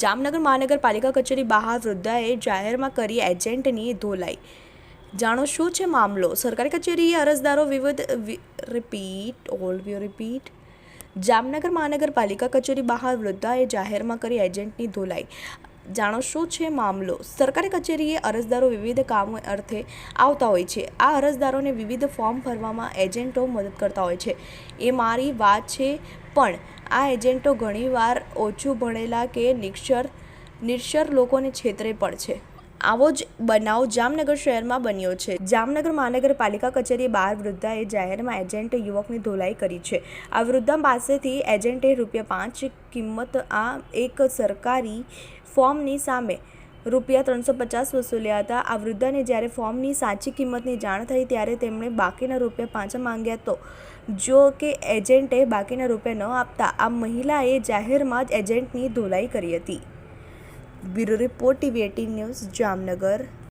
જામનગર મહાનગરપાલિકા કચેરી બહાર વૃદ્ધાએ જાહેરમાં કરી એજન્ટની ધોલાઈ. જાણો શું છે મામલો? સરકારી કચેરીએ અરજદારો રિપીટ. જામનગર મહાનગરપાલિકા કચેરી બહાર વૃદ્ધાએ જાહેરમાં કરી એજન્ટની ધોલાઈ. જાણો શું છે મામલો? સરકારી કચેરીએ અરજદારો વિવિધ કામો અર્થે આવતા હોય છે. આ અરજદારોને વિવિધ ફોર્મ ભરવામાં એજન્ટો મદદ કરતા હોય છે. એ મારી વાત છે, પણ આ એજન્ટો ઘણીવાર ઓછું ભણેલા કે નિરક્ષર લોકોને છેતરે પણ છે. આવો જ બનાવ જામનગર શહેરમાં બન્યો છે. જામનગર મહાનગરપાલિકા કચેરી બહાર વૃદ્ધાએ જાહેરમાં એજન્ટ યુવકની ધોલાઈ કરી છે. આ વૃદ્ધા પાસેથી એજન્ટે ₹5 કિંમત આ એક સરકારી ફોર્મની સામે ₹350 વસૂલ્યા હતા. આ વૃદ્ધાને જ્યારે ફોર્મની સાચી કિંમતની જાણ થઈ ત્યારે તેમણે બાકીના રૂપિયા પાછા માંગ્યા તો જો કે એજન્ટે બાકીના રૂપિયા ન આપતા આ મહિલાએ જાહેરમાં જ એજન્ટની ધોલાઈ કરી હતી. Bureau report, TV18 news, Jamnagar.